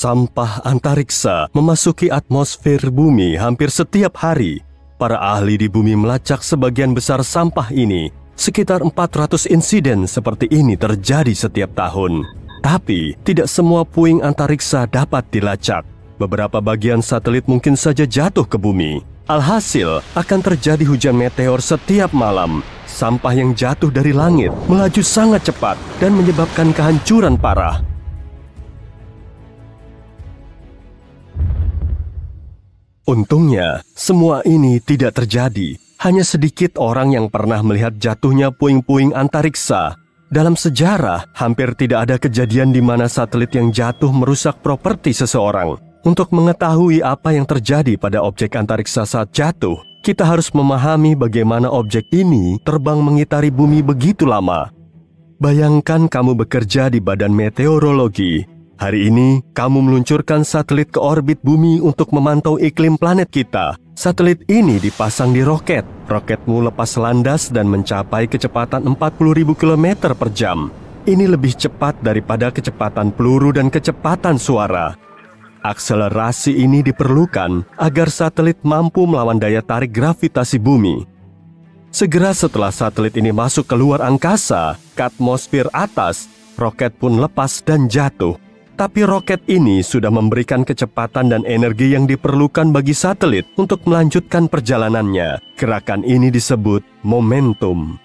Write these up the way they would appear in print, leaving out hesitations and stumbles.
Sampah antariksa memasuki atmosfer bumi hampir setiap hari. Para ahli di bumi melacak sebagian besar sampah ini. Sekitar 400 insiden seperti ini terjadi setiap tahun. Tapi, tidak semua puing antariksa dapat dilacak. Beberapa bagian satelit mungkin saja jatuh ke bumi. Alhasil, akan terjadi hujan meteor setiap malam. Sampah yang jatuh dari langit melaju sangat cepat dan menyebabkan kehancuran parah. Untungnya, semua ini tidak terjadi. Hanya sedikit orang yang pernah melihat jatuhnya puing-puing antariksa. Dalam sejarah, hampir tidak ada kejadian di mana satelit yang jatuh merusak properti seseorang. Untuk mengetahui apa yang terjadi pada objek antariksa saat jatuh, kita harus memahami bagaimana objek ini terbang mengitari bumi begitu lama. Bayangkan kamu bekerja di Badan Meteorologi. Hari ini, kamu meluncurkan satelit ke orbit bumi untuk memantau iklim planet kita. Satelit ini dipasang di roket. Roketmu lepas landas dan mencapai kecepatan 40.000 km per jam. Ini lebih cepat daripada kecepatan peluru dan kecepatan suara. Akselerasi ini diperlukan agar satelit mampu melawan daya tarik gravitasi bumi. Segera setelah satelit ini masuk ke luar angkasa, ke atmosfer atas, roket pun lepas dan jatuh. Tapi roket ini sudah memberikan kecepatan dan energi yang diperlukan bagi satelit untuk melanjutkan perjalanannya. Gerakan ini disebut momentum.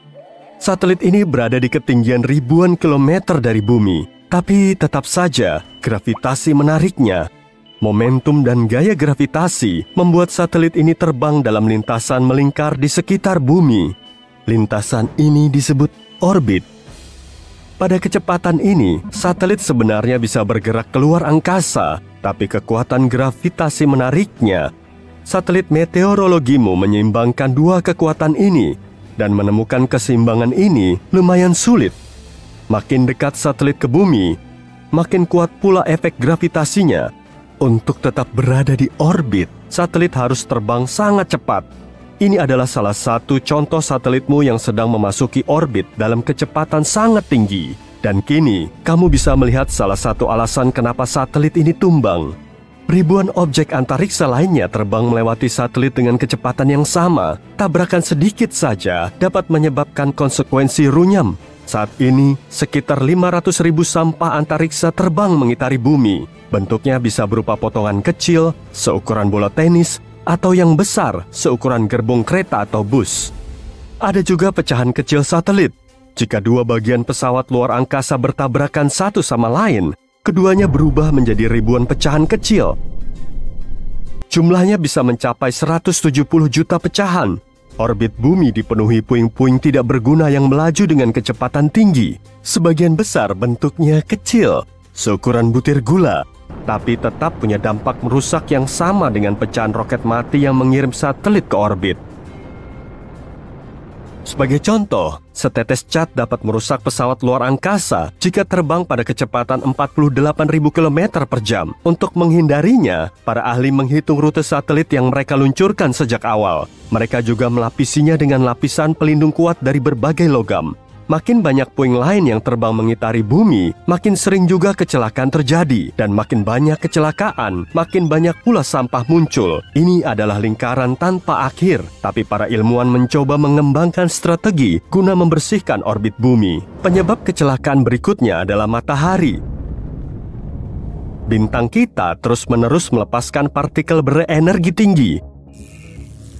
Satelit ini berada di ketinggian ribuan kilometer dari bumi, tapi tetap saja gravitasi menariknya. Momentum dan gaya gravitasi membuat satelit ini terbang dalam lintasan melingkar di sekitar bumi. Lintasan ini disebut orbit. Pada kecepatan ini, satelit sebenarnya bisa bergerak keluar angkasa, tapi kekuatan gravitasi menariknya. Satelit meteorologimu menyeimbangkan dua kekuatan ini, dan menemukan keseimbangan ini lumayan sulit. Makin dekat satelit ke bumi, makin kuat pula efek gravitasinya. Untuk tetap berada di orbit, satelit harus terbang sangat cepat. Ini adalah salah satu contoh satelitmu yang sedang memasuki orbit dalam kecepatan sangat tinggi. Dan kini, kamu bisa melihat salah satu alasan kenapa satelit ini tumbang. Ribuan objek antariksa lainnya terbang melewati satelit dengan kecepatan yang sama. Tabrakan sedikit saja dapat menyebabkan konsekuensi runyam. Saat ini, sekitar 500.000 sampah antariksa terbang mengitari bumi. Bentuknya bisa berupa potongan kecil, seukuran bola tenis, atau yang besar, seukuran gerbong kereta atau bus. Ada juga pecahan kecil satelit. Jika dua bagian pesawat luar angkasa bertabrakan satu sama lain, keduanya berubah menjadi ribuan pecahan kecil. Jumlahnya bisa mencapai 170 juta pecahan. Orbit bumi dipenuhi puing-puing tidak berguna yang melaju dengan kecepatan tinggi. Sebagian besar bentuknya kecil, seukuran butir gula, tapi tetap punya dampak merusak yang sama dengan pecahan roket mati yang mengirim satelit ke orbit. Sebagai contoh, setetes cat dapat merusak pesawat luar angkasa jika terbang pada kecepatan 48.000 km per jam. Untuk menghindarinya, para ahli menghitung rute satelit yang mereka luncurkan sejak awal. Mereka juga melapisinya dengan lapisan pelindung kuat dari berbagai logam. Makin banyak puing lain yang terbang mengitari bumi, makin sering juga kecelakaan terjadi. Dan makin banyak kecelakaan, makin banyak pula sampah muncul. Ini adalah lingkaran tanpa akhir. Tapi para ilmuwan mencoba mengembangkan strategi guna membersihkan orbit bumi. Penyebab kecelakaan berikutnya adalah matahari. Bintang kita terus-menerus melepaskan partikel berenergi tinggi.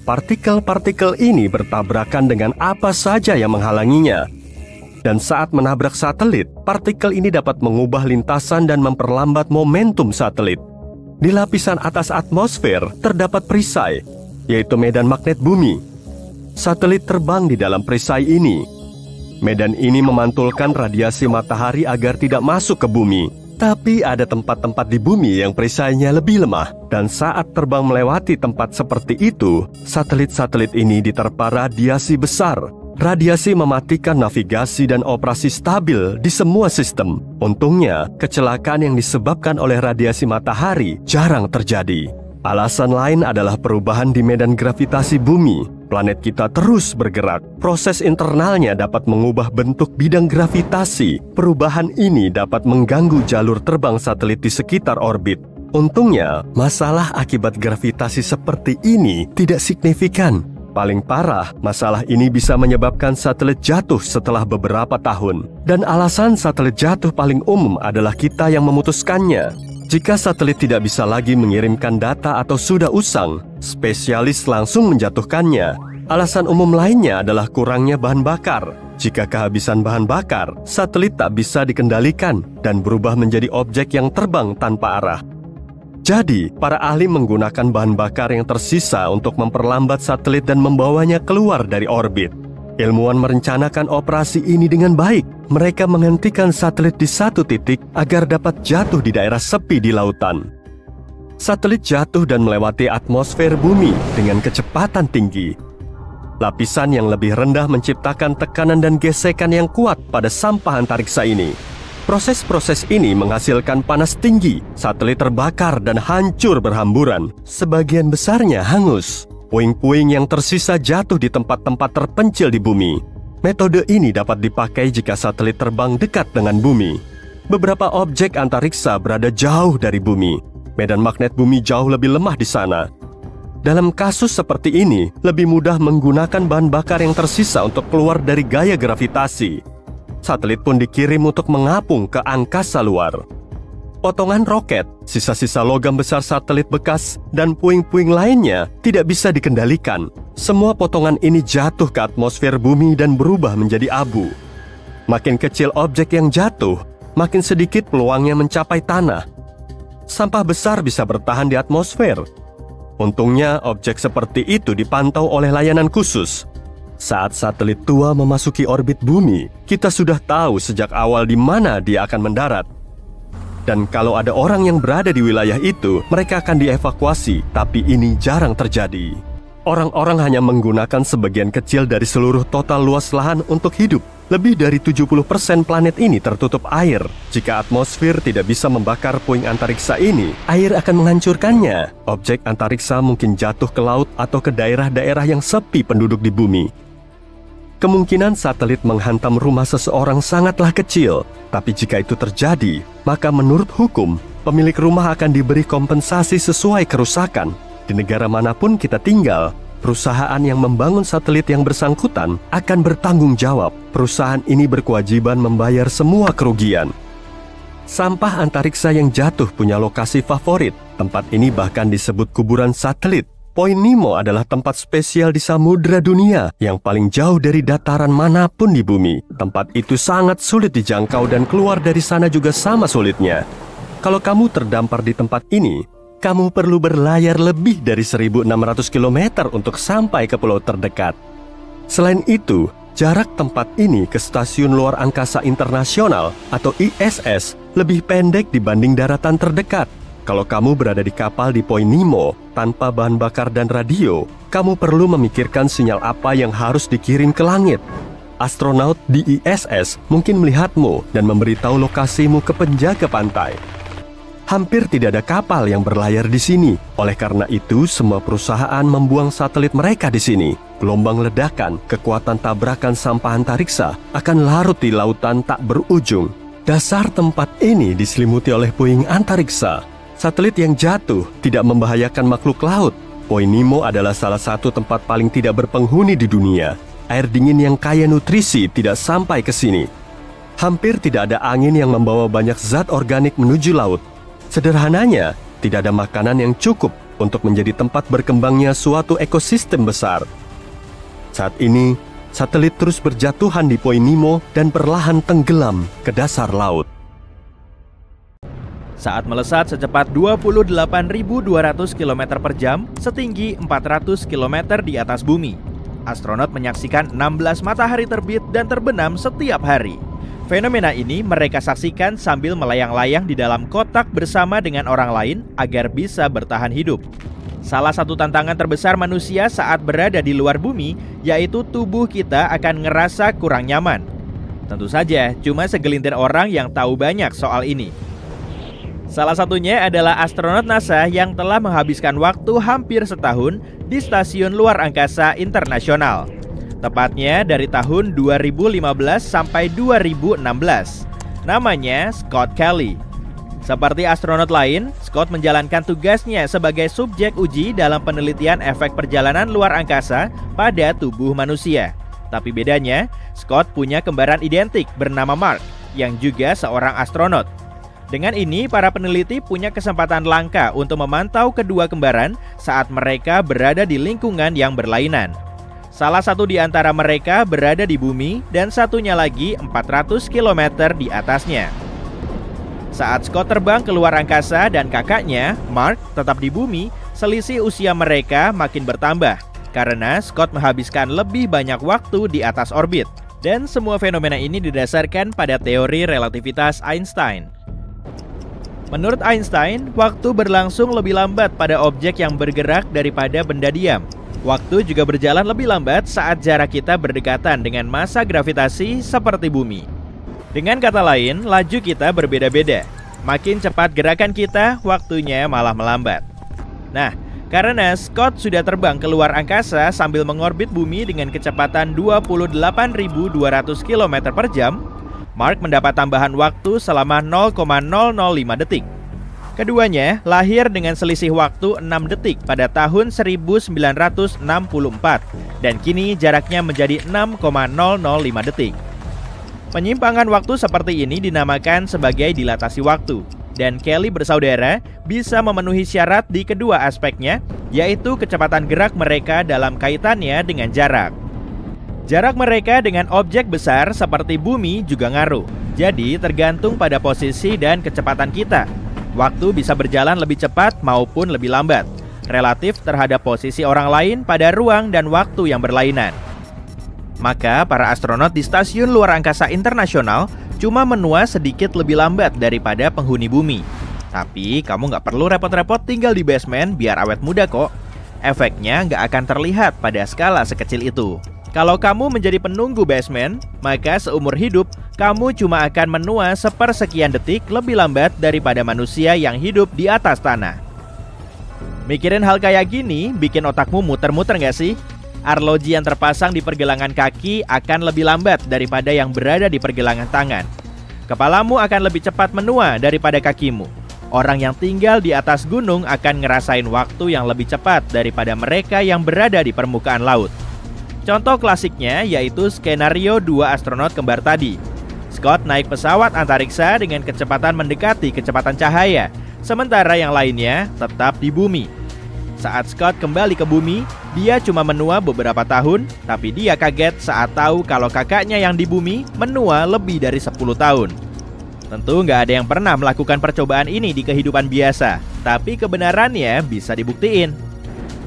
Partikel-partikel ini bertabrakan dengan apa saja yang menghalanginya. Dan saat menabrak satelit, partikel ini dapat mengubah lintasan dan memperlambat momentum satelit. Di lapisan atas atmosfer terdapat perisai, yaitu medan magnet bumi. Satelit terbang di dalam perisai ini. Medan ini memantulkan radiasi matahari agar tidak masuk ke bumi. Tapi ada tempat-tempat di bumi yang perisainya lebih lemah. Dan saat terbang melewati tempat seperti itu, satelit-satelit ini diterpa radiasi besar. Radiasi mematikan navigasi dan operasi stabil di semua sistem. Untungnya, kecelakaan yang disebabkan oleh radiasi matahari jarang terjadi. Alasan lain adalah perubahan di medan gravitasi bumi. Planet kita terus bergerak. Proses internalnya dapat mengubah bentuk bidang gravitasi. Perubahan ini dapat mengganggu jalur terbang satelit di sekitar orbit. Untungnya, masalah akibat gravitasi seperti ini tidak signifikan. Paling parah, masalah ini bisa menyebabkan satelit jatuh setelah beberapa tahun. Dan alasan satelit jatuh paling umum adalah kita yang memutuskannya. Jika satelit tidak bisa lagi mengirimkan data atau sudah usang, spesialis langsung menjatuhkannya. Alasan umum lainnya adalah kurangnya bahan bakar. Jika kehabisan bahan bakar, satelit tak bisa dikendalikan dan berubah menjadi objek yang terbang tanpa arah. Jadi, para ahli menggunakan bahan bakar yang tersisa untuk memperlambat satelit dan membawanya keluar dari orbit. Ilmuwan merencanakan operasi ini dengan baik. Mereka menghentikan satelit di satu titik agar dapat jatuh di daerah sepi di lautan. Satelit jatuh dan melewati atmosfer bumi dengan kecepatan tinggi. Lapisan yang lebih rendah menciptakan tekanan dan gesekan yang kuat pada sampah antariksa ini. Proses-proses ini menghasilkan panas tinggi, satelit terbakar dan hancur berhamburan. Sebagian besarnya hangus. Puing-puing yang tersisa jatuh di tempat-tempat terpencil di bumi. Metode ini dapat dipakai jika satelit terbang dekat dengan bumi. Beberapa objek antariksa berada jauh dari bumi. Medan magnet bumi jauh lebih lemah di sana. Dalam kasus seperti ini, lebih mudah menggunakan bahan bakar yang tersisa untuk keluar dari gaya gravitasi. Satelit pun dikirim untuk mengapung ke angkasa luar. Potongan roket, sisa-sisa logam besar satelit bekas, dan puing-puing lainnya tidak bisa dikendalikan. Semua potongan ini jatuh ke atmosfer bumi dan berubah menjadi abu. Makin kecil objek yang jatuh, makin sedikit peluangnya mencapai tanah. Sampah besar bisa bertahan di atmosfer. Untungnya, objek seperti itu dipantau oleh layanan khusus. Saat satelit tua memasuki orbit bumi, kita sudah tahu sejak awal di mana dia akan mendarat. Dan kalau ada orang yang berada di wilayah itu, mereka akan dievakuasi, tapi ini jarang terjadi. Orang-orang hanya menggunakan sebagian kecil dari seluruh total luas lahan untuk hidup. Lebih dari 70% planet ini tertutup air. Jika atmosfer tidak bisa membakar puing antariksa ini, air akan menghancurkannya. Objek antariksa mungkin jatuh ke laut atau ke daerah-daerah yang sepi penduduk di bumi. Kemungkinan satelit menghantam rumah seseorang sangatlah kecil. Tapi jika itu terjadi, maka menurut hukum, pemilik rumah akan diberi kompensasi sesuai kerusakan. Di negara manapun kita tinggal, perusahaan yang membangun satelit yang bersangkutan akan bertanggung jawab. Perusahaan ini berkewajiban membayar semua kerugian. Sampah antariksa yang jatuh punya lokasi favorit. Tempat ini bahkan disebut kuburan satelit. Point Nemo adalah tempat spesial di samudera dunia yang paling jauh dari dataran manapun di bumi. Tempat itu sangat sulit dijangkau dan keluar dari sana juga sama sulitnya. Kalau kamu terdampar di tempat ini, kamu perlu berlayar lebih dari 1.600 km untuk sampai ke pulau terdekat. Selain itu, jarak tempat ini ke Stasiun Luar Angkasa Internasional atau ISS lebih pendek dibanding daratan terdekat. Kalau kamu berada di kapal di Point Nemo tanpa bahan bakar dan radio, kamu perlu memikirkan sinyal apa yang harus dikirim ke langit. Astronaut di ISS mungkin melihatmu dan memberitahu lokasimu ke penjaga pantai. Hampir tidak ada kapal yang berlayar di sini. Oleh karena itu, semua perusahaan membuang satelit mereka di sini. Gelombang ledakan, kekuatan tabrakan sampah antariksa akan larut di lautan tak berujung. Dasar tempat ini diselimuti oleh puing antariksa. Satelit yang jatuh tidak membahayakan makhluk laut. Point Nemo adalah salah satu tempat paling tidak berpenghuni di dunia. Air dingin yang kaya nutrisi tidak sampai ke sini. Hampir tidak ada angin yang membawa banyak zat organik menuju laut. Sederhananya, tidak ada makanan yang cukup untuk menjadi tempat berkembangnya suatu ekosistem besar. Saat ini, satelit terus berjatuhan di Point Nemo dan perlahan tenggelam ke dasar laut. Saat melesat secepat 28.200 km per jam, setinggi 400 km di atas bumi. Astronot menyaksikan 16 matahari terbit dan terbenam setiap hari. Fenomena ini mereka saksikan sambil melayang-layang di dalam kotak bersama dengan orang lain agar bisa bertahan hidup. Salah satu tantangan terbesar manusia saat berada di luar bumi, yaitu tubuh kita akan ngerasa kurang nyaman. Tentu saja, cuma segelintir orang yang tahu banyak soal ini. Salah satunya adalah astronot NASA yang telah menghabiskan waktu hampir setahun di Stasiun Luar Angkasa Internasional. Tepatnya dari tahun 2015 sampai 2016. Namanya Scott Kelly. Seperti astronot lain, Scott menjalankan tugasnya sebagai subjek uji dalam penelitian efek perjalanan luar angkasa pada tubuh manusia. Tapi bedanya, Scott punya kembaran identik bernama Mark, yang juga seorang astronot. Dengan ini, para peneliti punya kesempatan langka untuk memantau kedua kembaran saat mereka berada di lingkungan yang berlainan. Salah satu di antara mereka berada di bumi dan satunya lagi 400 km di atasnya. Saat Scott terbang ke luar angkasa dan kakaknya, Mark, tetap di bumi, selisih usia mereka makin bertambah karena Scott menghabiskan lebih banyak waktu di atas orbit. Dan semua fenomena ini didasarkan pada teori relativitas Einstein. Menurut Einstein, waktu berlangsung lebih lambat pada objek yang bergerak daripada benda diam. Waktu juga berjalan lebih lambat saat jarak kita berdekatan dengan massa gravitasi seperti bumi. Dengan kata lain, laju kita berbeda-beda. Makin cepat gerakan kita, waktunya malah melambat. Nah, karena Scott sudah terbang ke luar angkasa sambil mengorbit bumi dengan kecepatan 28.200 km per jam, Mark mendapat tambahan waktu selama 0,005 detik. Keduanya lahir dengan selisih waktu 6 detik pada tahun 1964 dan kini jaraknya menjadi 6,005 detik. Penyimpangan waktu seperti ini dinamakan sebagai dilatasi waktu, dan Kelly bersaudara bisa memenuhi syarat di kedua aspeknya, yaitu kecepatan gerak mereka dalam kaitannya dengan jarak. Jarak mereka dengan objek besar seperti bumi juga ngaruh. Jadi tergantung pada posisi dan kecepatan kita. Waktu bisa berjalan lebih cepat maupun lebih lambat, relatif terhadap posisi orang lain pada ruang dan waktu yang berlainan. Maka para astronot di Stasiun Luar Angkasa Internasional cuma menua sedikit lebih lambat daripada penghuni bumi. Tapi kamu nggak perlu repot-repot tinggal di basement biar awet muda kok. Efeknya nggak akan terlihat pada skala sekecil itu. Kalau kamu menjadi penunggu basement, maka seumur hidup kamu cuma akan menua sepersekian detik lebih lambat daripada manusia yang hidup di atas tanah. Mikirin hal kayak gini bikin otakmu muter-muter nggak sih? Arloji yang terpasang di pergelangan kaki akan lebih lambat daripada yang berada di pergelangan tangan. Kepalamu akan lebih cepat menua daripada kakimu. Orang yang tinggal di atas gunung akan ngerasain waktu yang lebih cepat daripada mereka yang berada di permukaan laut. Contoh klasiknya yaitu skenario dua astronot kembar tadi. Scott naik pesawat antariksa dengan kecepatan mendekati kecepatan cahaya, sementara yang lainnya tetap di bumi. Saat Scott kembali ke bumi, dia cuma menua beberapa tahun, tapi dia kaget saat tahu kalau kakaknya yang di bumi menua lebih dari 10 tahun. Tentu nggak ada yang pernah melakukan percobaan ini di kehidupan biasa, tapi kebenarannya bisa dibuktiin.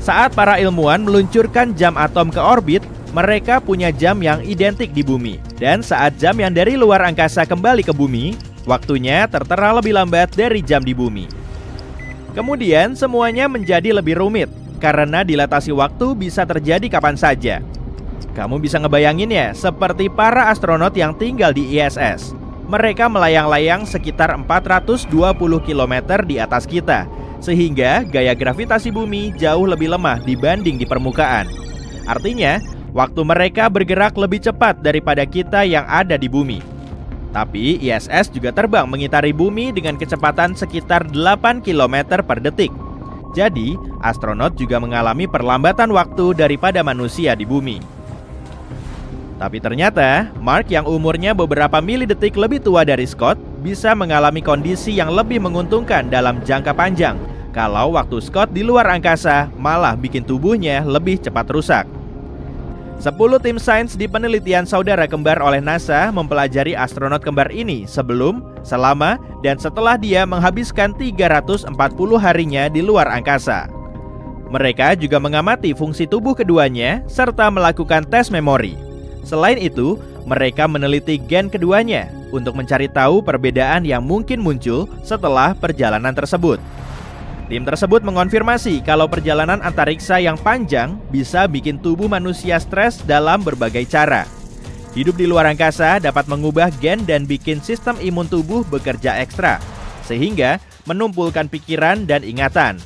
Saat para ilmuwan meluncurkan jam atom ke orbit, mereka punya jam yang identik di bumi. Dan saat jam yang dari luar angkasa kembali ke bumi, waktunya tertera lebih lambat dari jam di bumi. Kemudian semuanya menjadi lebih rumit, karena dilatasi waktu bisa terjadi kapan saja. Kamu bisa ngebayangin ya, seperti para astronot yang tinggal di ISS. Mereka melayang-layang sekitar 420 km di atas kita, sehingga gaya gravitasi bumi jauh lebih lemah dibanding di permukaan. Artinya, waktu mereka bergerak lebih cepat daripada kita yang ada di bumi. Tapi ISS juga terbang mengitari bumi dengan kecepatan sekitar 8 km per detik. Jadi, astronot juga mengalami perlambatan waktu daripada manusia di bumi. Tapi ternyata, Mark yang umurnya beberapa milidetik lebih tua dari Scott bisa mengalami kondisi yang lebih menguntungkan dalam jangka panjang, kalau waktu Scott di luar angkasa malah bikin tubuhnya lebih cepat rusak. 10 tim sains di penelitian saudara kembar oleh NASA mempelajari astronot kembar ini sebelum, selama, dan setelah dia menghabiskan 340 harinya di luar angkasa. Mereka juga mengamati fungsi tubuh keduanya serta melakukan tes memori. Selain itu, mereka meneliti gen keduanya untuk mencari tahu perbedaan yang mungkin muncul setelah perjalanan tersebut. Tim tersebut mengonfirmasi kalau perjalanan antariksa yang panjang bisa bikin tubuh manusia stres dalam berbagai cara. Hidup di luar angkasa dapat mengubah gen dan bikin sistem imun tubuh bekerja ekstra, sehingga menumpulkan pikiran dan ingatan.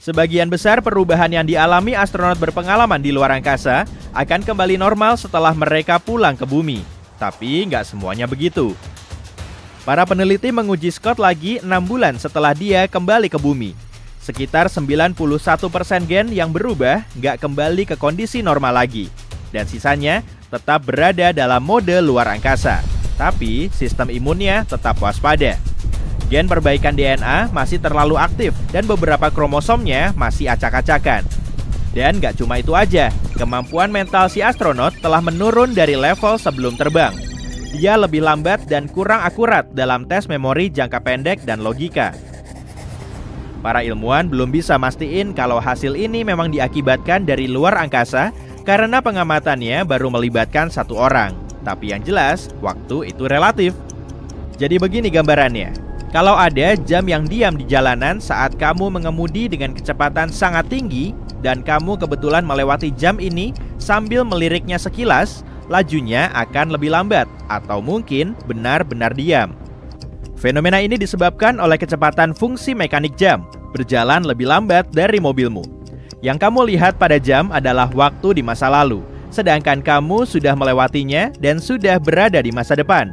Sebagian besar perubahan yang dialami astronot berpengalaman di luar angkasa akan kembali normal setelah mereka pulang ke bumi. Tapi nggak semuanya begitu. Para peneliti menguji Scott lagi 6 bulan setelah dia kembali ke bumi. Sekitar 91% gen yang berubah nggak kembali ke kondisi normal lagi. Dan sisanya tetap berada dalam mode luar angkasa. Tapi sistem imunnya tetap waspada. Gen perbaikan DNA masih terlalu aktif dan beberapa kromosomnya masih acak-acakan. Dan nggak cuma itu aja, kemampuan mental si astronot telah menurun dari level sebelum terbang. Dia lebih lambat dan kurang akurat dalam tes memori jangka pendek dan logika. Para ilmuwan belum bisa mastiin kalau hasil ini memang diakibatkan dari luar angkasa karena pengamatannya baru melibatkan 1 orang. Tapi yang jelas, waktu itu relatif. Jadi begini gambarannya. Kalau ada jam yang diam di jalanan saat kamu mengemudi dengan kecepatan sangat tinggi dan kamu kebetulan melewati jam ini sambil meliriknya sekilas, lajunya akan lebih lambat atau mungkin benar-benar diam. Fenomena ini disebabkan oleh kecepatan fungsi mekanik jam, berjalan lebih lambat dari mobilmu. Yang kamu lihat pada jam adalah waktu di masa lalu, sedangkan kamu sudah melewatinya dan sudah berada di masa depan.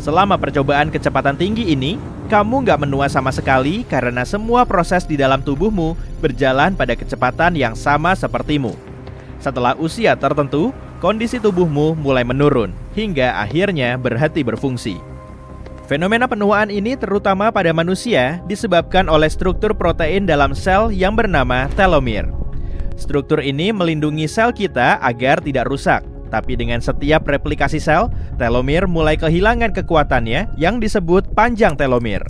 Selama percobaan kecepatan tinggi ini, kamu nggak menua sama sekali karena semua proses di dalam tubuhmu berjalan pada kecepatan yang sama sepertimu. Setelah usia tertentu, kondisi tubuhmu mulai menurun, hingga akhirnya berhenti berfungsi. Fenomena penuaan ini terutama pada manusia disebabkan oleh struktur protein dalam sel yang bernama telomere. Struktur ini melindungi sel kita agar tidak rusak. Tapi dengan setiap replikasi sel, telomere mulai kehilangan kekuatannya yang disebut panjang telomere.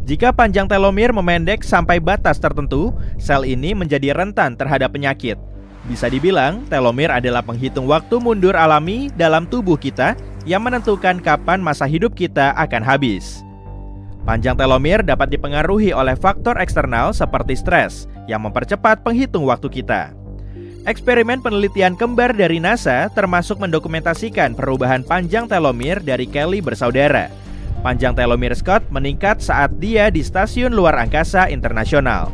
Jika panjang telomere memendek sampai batas tertentu, sel ini menjadi rentan terhadap penyakit. Bisa dibilang, telomere adalah penghitung waktu mundur alami dalam tubuh kita yang menentukan kapan masa hidup kita akan habis. Panjang telomere dapat dipengaruhi oleh faktor eksternal seperti stres yang mempercepat penghitung waktu kita. Eksperimen penelitian kembar dari NASA termasuk mendokumentasikan perubahan panjang telomere dari Kelly bersaudara. Panjang telomere Scott meningkat saat dia di Stasiun Luar Angkasa Internasional.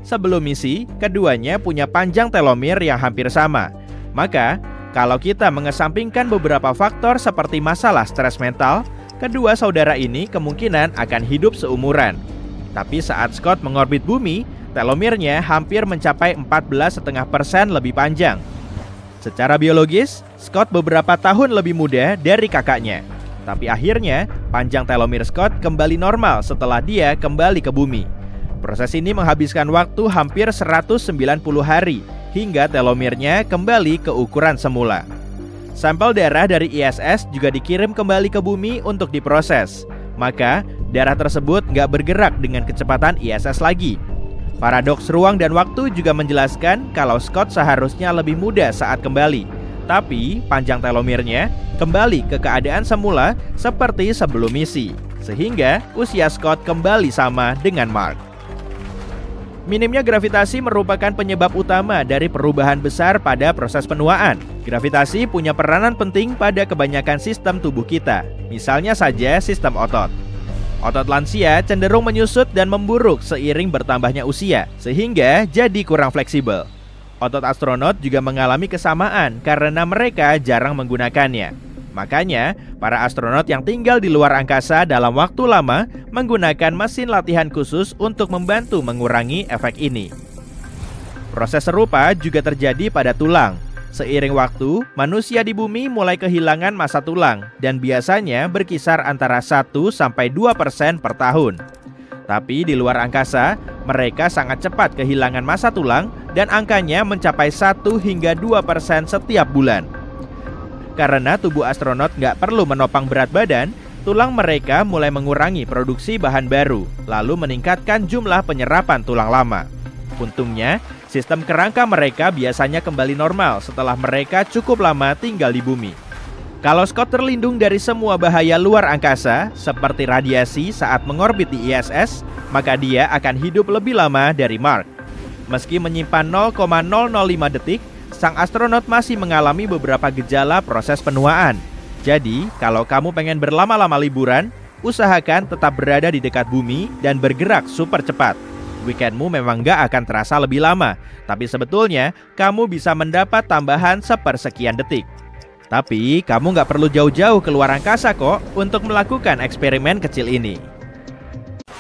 Sebelum misi, keduanya punya panjang telomere yang hampir sama. Maka, kalau kita mengesampingkan beberapa faktor seperti masalah stres mental, kedua saudara ini kemungkinan akan hidup seumuran. Tapi saat Scott mengorbit bumi, telomernya hampir mencapai 14,5% lebih panjang. Secara biologis, Scott beberapa tahun lebih muda dari kakaknya. Tapi akhirnya, panjang telomere Scott kembali normal setelah dia kembali ke bumi. Proses ini menghabiskan waktu hampir 190 hari hingga telomernya kembali ke ukuran semula. Sampel darah dari ISS juga dikirim kembali ke bumi untuk diproses. Maka, darah tersebut nggak bergerak dengan kecepatan ISS lagi. Paradoks ruang dan waktu juga menjelaskan kalau Scott seharusnya lebih muda saat kembali. Tapi panjang telomernya kembali ke keadaan semula seperti sebelum misi. Sehingga usia Scott kembali sama dengan Mark. Minimnya gravitasi merupakan penyebab utama dari perubahan besar pada proses penuaan. Gravitasi punya peranan penting pada kebanyakan sistem tubuh kita. Misalnya saja sistem otot. Otot lansia cenderung menyusut dan memburuk seiring bertambahnya usia, sehingga jadi kurang fleksibel. Otot astronot juga mengalami kesamaan karena mereka jarang menggunakannya. Makanya, para astronot yang tinggal di luar angkasa dalam waktu lama menggunakan mesin latihan khusus untuk membantu mengurangi efek ini. Proses serupa juga terjadi pada tulang. Seiring waktu, manusia di bumi mulai kehilangan massa tulang dan biasanya berkisar antara 1-2% per tahun. Tapi di luar angkasa, mereka sangat cepat kehilangan massa tulang dan angkanya mencapai 1-2% setiap bulan. Karena tubuh astronot nggak perlu menopang berat badan, tulang mereka mulai mengurangi produksi bahan baru, lalu meningkatkan jumlah penyerapan tulang lama. Untungnya, sistem kerangka mereka biasanya kembali normal setelah mereka cukup lama tinggal di bumi. Kalau Scott terlindung dari semua bahaya luar angkasa, seperti radiasi saat mengorbit di ISS, maka dia akan hidup lebih lama dari Mark. Meski menyimpan 0,005 detik, sang astronot masih mengalami beberapa gejala proses penuaan. Jadi, kalau kamu pengen berlama-lama liburan, Usahakan tetap berada di dekat bumi dan bergerak super cepat. Weekendmu memang gak akan terasa lebih lama, tapi sebetulnya kamu bisa mendapat tambahan sepersekian detik. Tapi kamu gak perlu jauh-jauh keluar angkasa kok untuk melakukan eksperimen kecil ini.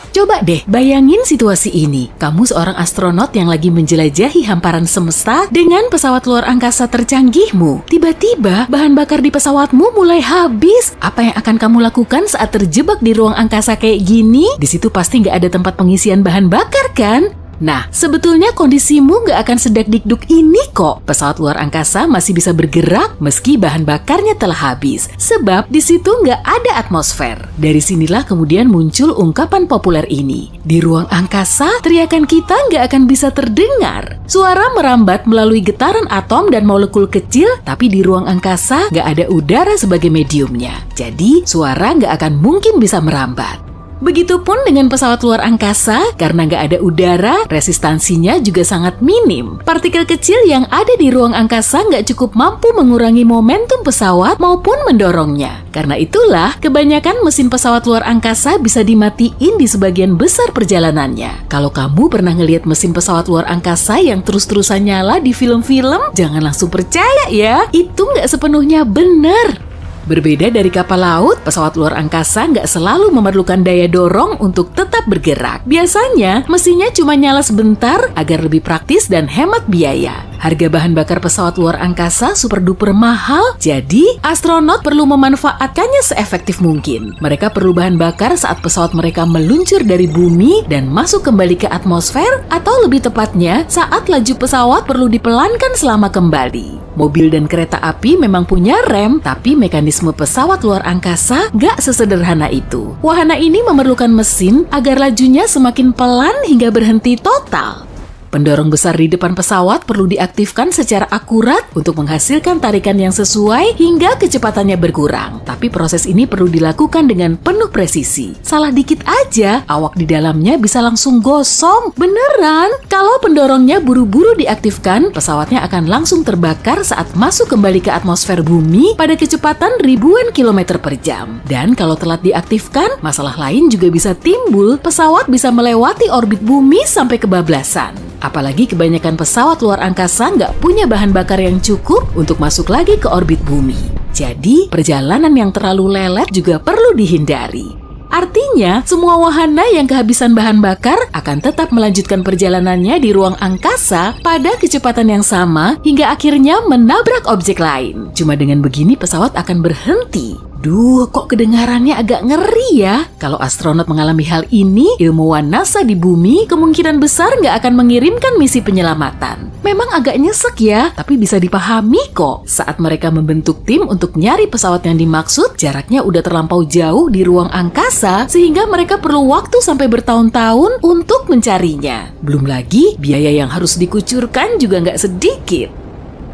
Coba deh bayangin situasi ini. Kamu seorang astronot yang lagi menjelajahi hamparan semesta dengan pesawat luar angkasa tercanggihmu. Tiba-tiba bahan bakar di pesawatmu mulai habis. Apa yang akan kamu lakukan saat terjebak di ruang angkasa kayak gini? Di situ pasti nggak ada tempat pengisian bahan bakar kan? Nah, sebetulnya kondisimu nggak akan sedakdikduk ini kok. Pesawat luar angkasa masih bisa bergerak meski bahan bakarnya telah habis. Sebab di situ nggak ada atmosfer. Dari sinilah kemudian muncul ungkapan populer ini. Di ruang angkasa, teriakan kita nggak akan bisa terdengar. Suara merambat melalui getaran atom dan molekul kecil, tapi di ruang angkasa nggak ada udara sebagai mediumnya. Jadi, suara nggak akan mungkin bisa merambat. Begitupun dengan pesawat luar angkasa, karena nggak ada udara, resistansinya juga sangat minim. Partikel kecil yang ada di ruang angkasa nggak cukup mampu mengurangi momentum pesawat maupun mendorongnya. Karena itulah, kebanyakan mesin pesawat luar angkasa bisa dimatiin di sebagian besar perjalanannya. Kalau kamu pernah ngelihat mesin pesawat luar angkasa yang terus-terusan nyala di film-film, jangan langsung percaya ya, itu nggak sepenuhnya benar. Berbeda dari kapal laut, pesawat luar angkasa nggak selalu memerlukan daya dorong untuk tetap bergerak. Biasanya, mesinnya cuma nyala sebentar agar lebih praktis dan hemat biaya. Harga bahan bakar pesawat luar angkasa super duper mahal, jadi astronot perlu memanfaatkannya seefektif mungkin. Mereka perlu bahan bakar saat pesawat mereka meluncur dari bumi dan masuk kembali ke atmosfer, atau lebih tepatnya saat laju pesawat perlu dipelankan selama kembali. Mobil dan kereta api memang punya rem, tapi mekanisme pesawat luar angkasa nggak sesederhana itu. Wahana ini memerlukan mesin agar lajunya semakin pelan hingga berhenti total. Pendorong besar di depan pesawat perlu diaktifkan secara akurat untuk menghasilkan tarikan yang sesuai hingga kecepatannya berkurang. Tapi proses ini perlu dilakukan dengan penuh presisi. Salah dikit aja, awak di dalamnya bisa langsung gosong. Beneran, kalau pendorongnya buru-buru diaktifkan, pesawatnya akan langsung terbakar saat masuk kembali ke atmosfer bumi pada kecepatan ribuan kilometer per jam. Dan kalau telat diaktifkan, masalah lain juga bisa timbul. Pesawat bisa melewati orbit bumi sampai kebablasan. Apalagi kebanyakan pesawat luar angkasa nggak punya bahan bakar yang cukup untuk masuk lagi ke orbit bumi. Jadi, perjalanan yang terlalu lelet juga perlu dihindari. Artinya, semua wahana yang kehabisan bahan bakar akan tetap melanjutkan perjalanannya di ruang angkasa pada kecepatan yang sama hingga akhirnya menabrak objek lain. Cuma dengan begini pesawat akan berhenti. Duh, kok kedengarannya agak ngeri ya? Kalau astronot mengalami hal ini, ilmuwan NASA di bumi kemungkinan besar nggak akan mengirimkan misi penyelamatan. Memang agak nyesek ya, tapi bisa dipahami kok. Saat mereka membentuk tim untuk nyari pesawat yang dimaksud, jaraknya udah terlampau jauh di ruang angkasa, sehingga mereka perlu waktu sampai bertahun-tahun untuk mencarinya. Belum lagi, biaya yang harus dikucurkan juga nggak sedikit.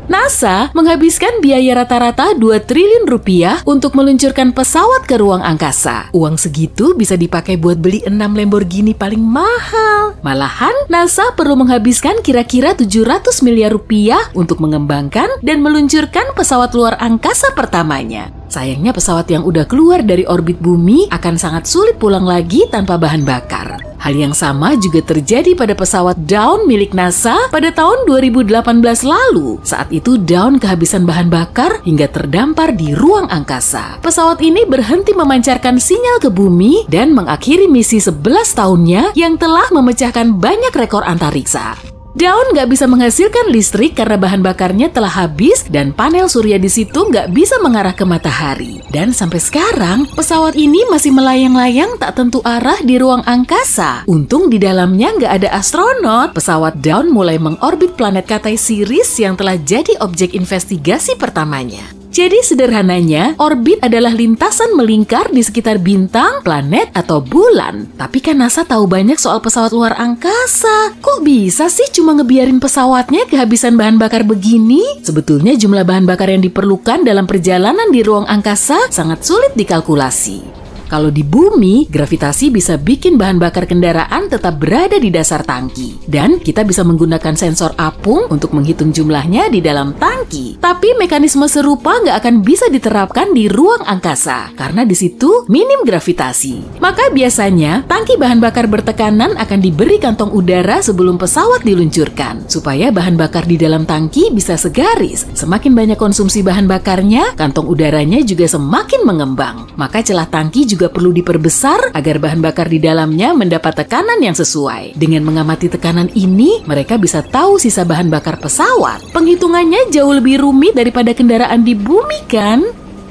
NASA menghabiskan biaya rata-rata 2 triliun rupiah untuk meluncurkan pesawat ke ruang angkasa. Uang segitu bisa dipakai buat beli 6 Lamborghini paling mahal. Malahan, NASA perlu menghabiskan kira-kira 700 miliar rupiah untuk mengembangkan dan meluncurkan pesawat luar angkasa pertamanya. Sayangnya pesawat yang udah keluar dari orbit bumi akan sangat sulit pulang lagi tanpa bahan bakar. Hal yang sama juga terjadi pada pesawat Dawn milik NASA pada tahun 2018 lalu. Saat itu Dawn kehabisan bahan bakar hingga terdampar di ruang angkasa. Pesawat ini berhenti memancarkan sinyal ke bumi dan mengakhiri misi 11 tahunnya yang telah memecahkan banyak rekor antariksa. Dawn nggak bisa menghasilkan listrik karena bahan bakarnya telah habis dan panel surya di situ nggak bisa mengarah ke matahari. Dan sampai sekarang, pesawat ini masih melayang-layang tak tentu arah di ruang angkasa. Untung di dalamnya nggak ada astronot. Pesawat Dawn mulai mengorbit planet Katai Sirius yang telah jadi objek investigasi pertamanya. Jadi sederhananya, orbit adalah lintasan melingkar di sekitar bintang, planet, atau bulan. Tapi kan NASA tahu banyak soal pesawat luar angkasa. Kok bisa sih cuma ngebiarin pesawatnya kehabisan bahan bakar begini? Sebetulnya jumlah bahan bakar yang diperlukan dalam perjalanan di ruang angkasa sangat sulit dikalkulasi. Kalau di bumi, gravitasi bisa bikin bahan bakar kendaraan tetap berada di dasar tangki. Dan kita bisa menggunakan sensor apung untuk menghitung jumlahnya di dalam tangki. Tapi mekanisme serupa nggak akan bisa diterapkan di ruang angkasa, karena di situ minim gravitasi. Maka biasanya, tangki bahan bakar bertekanan akan diberi kantong udara sebelum pesawat diluncurkan, supaya bahan bakar di dalam tangki bisa segaris. Semakin banyak konsumsi bahan bakarnya, kantong udaranya juga semakin mengembang. Maka celah tangki juga perlu diperbesar agar bahan bakar di dalamnya mendapat tekanan yang sesuai. Dengan mengamati tekanan ini, mereka bisa tahu sisa bahan bakar pesawat. Penghitungannya jauh lebih rumit daripada kendaraan di bumi, kan?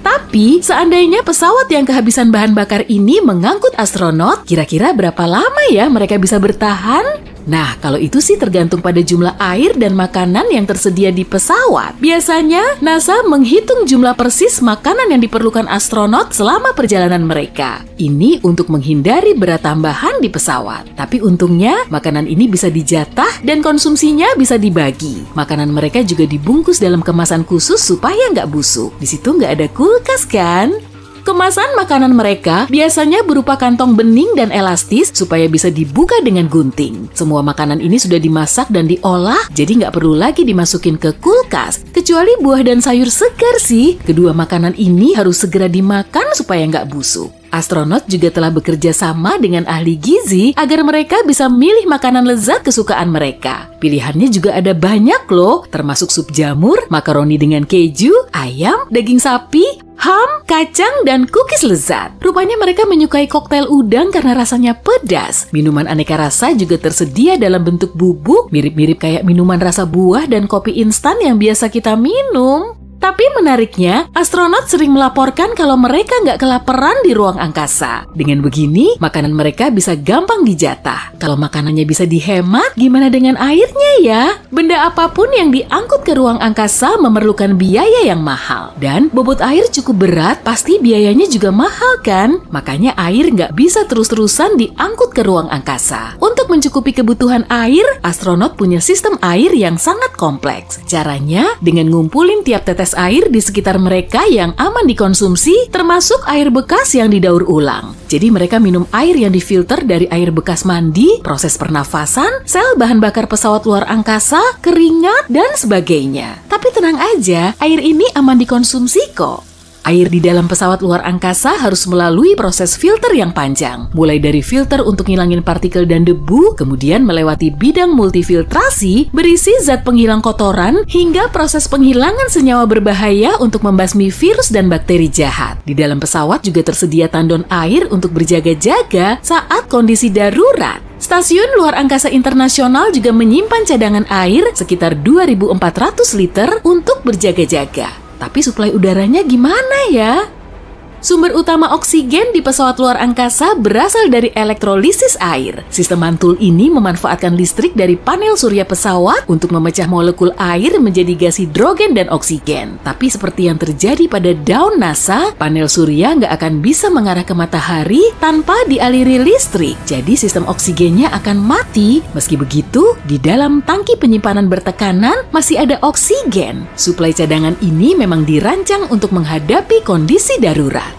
Tapi, seandainya pesawat yang kehabisan bahan bakar ini mengangkut astronot, kira-kira berapa lama ya mereka bisa bertahan? Nah, kalau itu sih tergantung pada jumlah air dan makanan yang tersedia di pesawat. Biasanya, NASA menghitung jumlah persis makanan yang diperlukan astronot selama perjalanan mereka. Ini untuk menghindari berat tambahan di pesawat. Tapi untungnya, makanan ini bisa dijatah dan konsumsinya bisa dibagi. Makanan mereka juga dibungkus dalam kemasan khusus supaya nggak busuk. Di situ nggak ada kulkas, kan? Kemasan makanan mereka biasanya berupa kantong bening dan elastis supaya bisa dibuka dengan gunting. Semua makanan ini sudah dimasak dan diolah, jadi nggak perlu lagi dimasukin ke kulkas. Kecuali buah dan sayur segar sih, kedua makanan ini harus segera dimakan supaya nggak busuk. Astronot juga telah bekerja sama dengan ahli gizi agar mereka bisa milih makanan lezat kesukaan mereka. Pilihannya juga ada banyak loh, termasuk sup jamur, makaroni dengan keju, ayam, daging sapi, ham, kacang, dan cookies lezat. Rupanya mereka menyukai koktail udang karena rasanya pedas. Minuman aneka rasa juga tersedia dalam bentuk bubuk, mirip-mirip kayak minuman rasa buah dan kopi instan yang biasa kita minum. Tapi menariknya, astronot sering melaporkan kalau mereka nggak kelaparan di ruang angkasa. Dengan begini, makanan mereka bisa gampang dijatah. Kalau makanannya bisa dihemat, gimana dengan airnya ya? Benda apapun yang diangkut ke ruang angkasa memerlukan biaya yang mahal. Dan bobot air cukup berat, pasti biayanya juga mahal kan? Makanya air nggak bisa terus-terusan diangkut ke ruang angkasa. Untuk mencukupi kebutuhan air, astronot punya sistem air yang sangat kompleks. Caranya, dengan ngumpulin tiap tetes air di sekitar mereka yang aman dikonsumsi, termasuk air bekas yang didaur ulang. Jadi mereka minum air yang difilter dari air bekas mandi, proses pernafasan, sel bahan bakar pesawat luar angkasa, keringat, dan sebagainya. Tapi tenang aja, air ini aman dikonsumsi kok. Air di dalam pesawat luar angkasa harus melalui proses filter yang panjang. Mulai dari filter untuk ngilangin partikel dan debu, kemudian melewati bidang multifiltrasi, berisi zat penghilang kotoran, hingga proses penghilangan senyawa berbahaya untuk membasmi virus dan bakteri jahat. Di dalam pesawat juga tersedia tandon air untuk berjaga-jaga saat kondisi darurat. Stasiun Luar Angkasa Internasional juga menyimpan cadangan air sekitar 2.400 liter untuk berjaga-jaga. Tapi suplai udaranya gimana ya? Sumber utama oksigen di pesawat luar angkasa berasal dari elektrolisis air. Sistem mantul ini memanfaatkan listrik dari panel surya pesawat untuk memecah molekul air menjadi gas hidrogen dan oksigen. Tapi seperti yang terjadi pada daun NASA, panel surya nggak akan bisa mengarah ke matahari tanpa dialiri listrik. Jadi sistem oksigennya akan mati. Meski begitu, di dalam tangki penyimpanan bertekanan masih ada oksigen. Suplai cadangan ini memang dirancang untuk menghadapi kondisi darurat.